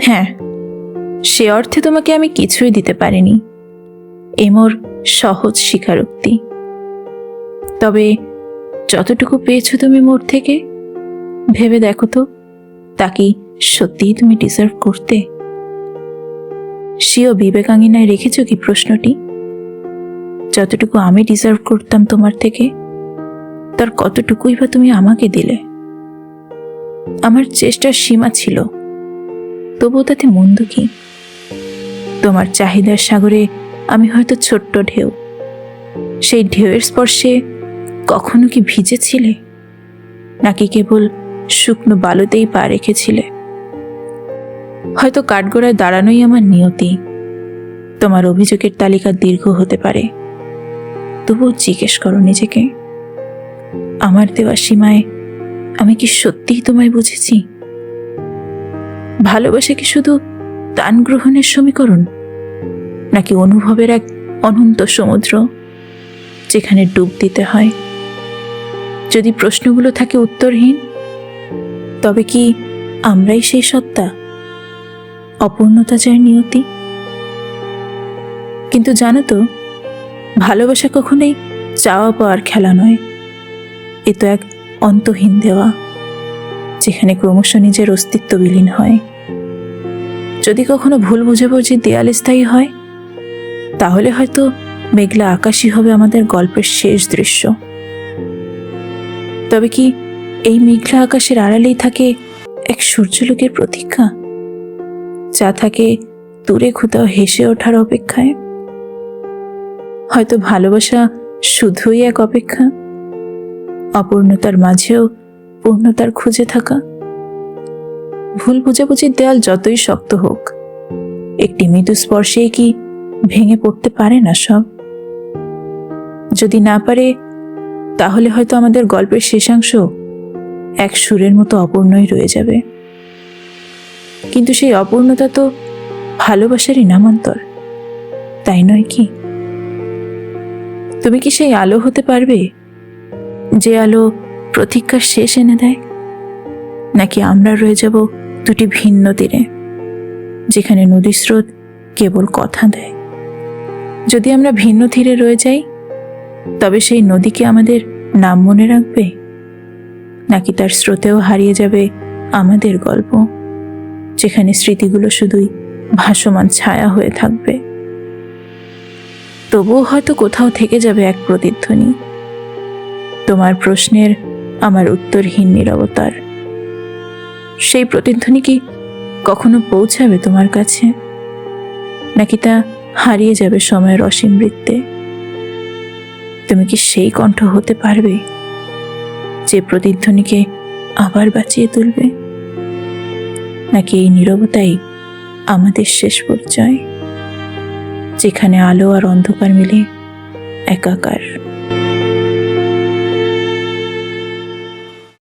হ্যাঁ, সে অর্থে তোমাকে আমি কিছুই দিতে পারিনি, এ মোর সহজ স্বীকারোক্তি। তবে যতটুকু পেয়েছো তুমি মোর থেকে, ভেবে দেখো তো, তা কি সত্যিই তুমি ডিজার্ভ করতে? সেও বিবেকাঙ্গিনায় রেখেছ কি প্রশ্নটি? যতটুকু আমি ডিজার্ভ করতাম তোমার থেকে, তার কতটুকুই বা তুমি আমাকে দিলে? আমার চেষ্টার সীমা ছিল, তবুও তাতে মন্দ কি? তোমার চাহিদার সাগরে আমি হয়তো ছোট্ট ঢেউ। সেই ঢেউয়ের স্পর্শে কখনো কি ভিজেছিলে, নাকি কেবল শুকনো বালুতেই পা রেখেছিলে? হয়তো কাঠগড়ায় দাঁড়ানোই আমার নিয়তি। তোমার অভিযোগের তালিকা দীর্ঘ হতে পারে, তবুও জিজ্ঞেস করো নিজেকে, আমার দেওয়া সীমায় আমি কি সত্যিই তোমায় বুঝেছি? ভালোবাসা কি শুধু দান গ্রহণের সমীকরণ, নাকি অনুভবের এক অনন্ত সমুদ্র যেখানে ডুব দিতে হয়? যদি প্রশ্নগুলো থাকে উত্তরহীন, তবে কি আমরাই সেই সত্তা, অপূর্ণতা যার নিয়তি? কিন্তু জানো তো, ভালোবাসা কখনোই চাওয়া পাওয়ার খেলা নয়। এ তো এক অন্তহীন দেওয়া, যেখানে ক্রমশ নিজের অস্তিত্ব বিলীন হয়। যদি কখনো ভুল বোঝাবুঝি দেয়াল স্থায়ী হয়, তাহলে হয়তো মেঘলা আকাশই হবে আমাদের গল্পের শেষ দৃশ্য। তবে কি এই মেঘলা আকাশের আড়ালেই থাকে এক সূর্যলোকের প্রতীক্ষা, যা থাকে দূরে কোথাও হেসে ওঠার অপেক্ষায়? হয়তো ভালোবাসা শুধুই এক অপেক্ষা, অপূর্ণতার মাঝেও পূর্ণতার খুঁজে থাকা। ভুল বোঝাবুঝির দেয়াল যতই শক্ত হোক, একটি মৃদু স্পর্শেই কি ভেঙে পড়তে পারে না সব? যদি না পারে, তাহলে হয়তো আমাদের গল্পের শেষাংশ এক সুরের মতো অপূর্ণই রয়ে যাবে। কিন্তু সেই অপূর্ণতা তো ভালোবাসারই নামান্তর, তাই নয় কি? তুমি কি সেই আলো হতে পারবে, যে আলো প্রতীক্ষার শেষ এনে দেয়? নাকি আমরা রয়ে যাব দুটি ভিন্ন তীরে, যেখানে নদীর স্রোত কেবল কথা দেয়? যদি আমরা ভিন্ন তীরে রয়ে যাই, তবে সেই নদীকে আমাদের নাম মনে রাখবে, নাকি তার স্রোতেও হারিয়ে যাবে আমাদের গল্প, যেখানে স্মৃতিগুলো শুধুই ভাসমান ছায়া হয়ে থাকবে? তবুও হয়তো কোথাও থেকে যাবে এক প্রতিধ্বনি, তোমার প্রশ্নের আমার উত্তরহীন নীরবতার। সেই প্রতিধ্বনি কি কখনো পৌঁছাবে তোমার কাছে, নাকি তা হারিয়ে যাবে সময়ের অসীম বৃত্তে? তুমি কি সেই কণ্ঠ হতে পারবে, যে প্রতিধ্বনিকে আবার বাঁচিয়ে তুলবে? নাকি এই নীরবতাই আমাদের শেষ পরিচয়, যেখানে আলো আর অন্ধকার মিলে একাকার?